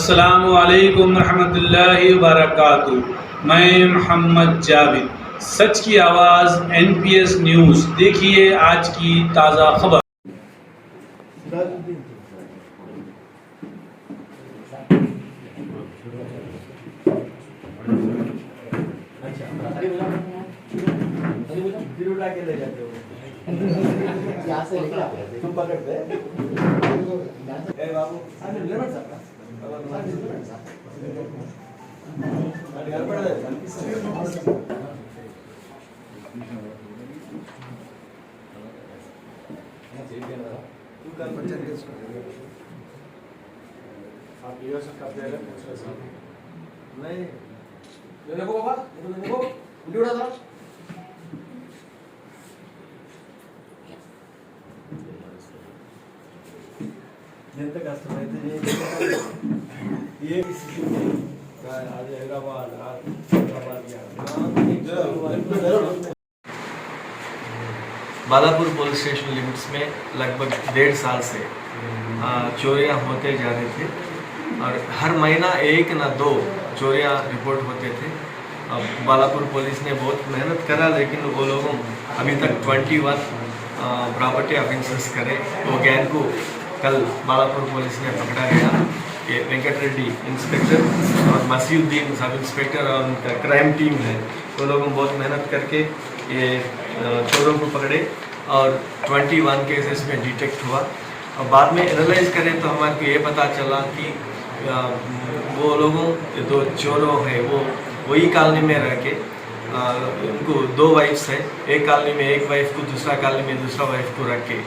अस्सलामु अलैकुम रहमतुल्लाहि व बरकातुहू। मैं मोहम्मद जावेद, सच की आवाज़ NPS न्यूज़। देखिए आज की ताज़ा खबर। तुम पकड़ते बाबू आप ये सब कर दे नहीं देखो बाबा देखो उल्टी उड़ा था ఎంత కష్టమైతే ఏ అది Hyderabad Balapur police station limits में लगभग 1.5 साल से चोरियां होते जा रहे थे और हर महीना 1 ना 2 चोरियां रिपोर्ट होते थे। अब बालापुर पुलिस ने बहुत मेहनत करा, लेकिन वो लोगों अभी तक 21 प्रॉपर्टी ऑफेंसेस करे। वो गैंग को कल बालापुर पुलिस ने पकड़ा गया। ये वेंकट रेड्डी इंस्पेक्टर और मसीउद्दीन सब इंस्पेक्टर और उनका क्राइम टीम है। वो लोग बहुत मेहनत करके ये चोरों को पकड़े और 21 केसेस में डिटेक्ट हुआ। और बाद में एनालाइज करें तो हमारे को ये पता चला कि वो लोगों दो चोरों हैं वो वही कॉलोनी में रह के उनको 2 वाइफ्स है। एक कॉलोनी में एक वाइफ को, दूसरा कॉलोनी में दूसरा वाइफ को रख के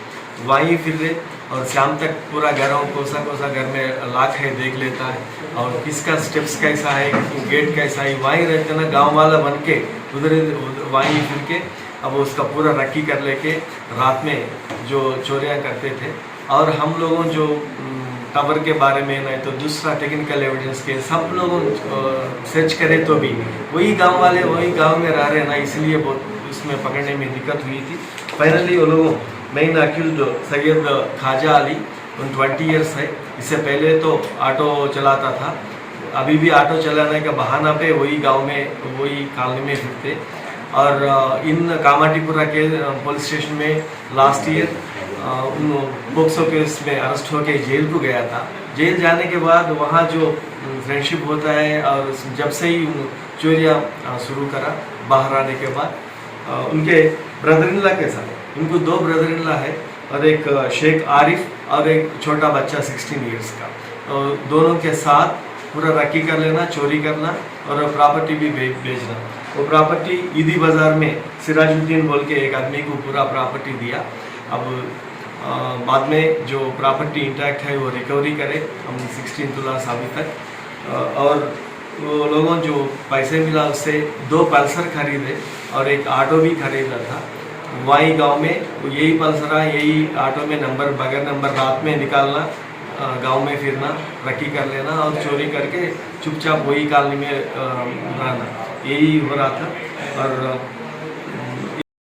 वहीं फिर रहे और शाम तक पूरा घरों कोसा घर में लाख है देख लेता है और किसका स्टेप्स कैसा है, गेट कैसा है, वहीं रहते ना गांव वाला बन के उधर वहीं फिर के अब उसका पूरा रक्की कर लेके रात में जो चोरियां करते थे। और हम लोगों जो टावर के बारे में नहीं तो दूसरा टेक्निकल एविडेंस के सब लोगों सर्च करें तो भी वही गांव वाले वही गांव में रह रहे ना, इसलिए बहुत उसमें पकड़ने में दिक्कत हुई थी। फाइनली वो लोगों main accused Syed Khwaja Ali 20 years है। इससे पहले तो ऑटो चलाता था, अभी भी ऑटो चलाने का बहाना पे वही गांव में वही कॉलोनी में फिरते। और इन कामाटीपुरा के पुलिस स्टेशन में लास्ट ईयर उन पोक्सो केस में अरेस्ट होकर जेल को गया था। जेल जाने के बाद वहाँ जो फ्रेंडशिप होता है और जब से ही चोरियाँ शुरू करा बाहर आने के बाद उनके ब्रदर इन लॉ के साथ, उनको 2 ब्रदर इन लॉ है और एक शेख आरिफ और एक छोटा बच्चा 16 ईयर्स का। दोनों के साथ पूरा रक्की कर लेना, चोरी करना और प्रॉपर्टी भी बेचना। वो प्रॉपर्टी ईदी बाज़ार में सिराजुद्दीन बोल के एक आदमी को पूरा प्रॉपर्टी दिया। अब बाद में जो प्रॉपर्टी इंटैक्ट है वो रिकवरी करे हम 16 तुला अभी तक। और वो लोगों जो पैसे मिला उससे 2 पल्सर खरीदे और एक ऑटो भी खरीदा था। वही गांव में यही पल्सर यही ऑटो में नंबर बगैर नंबर रात में निकालना, गांव में फिरना, रक्की कर लेना और चोरी करके चुपचाप वही कॉलोनी में रहना, यही हो रहा था। और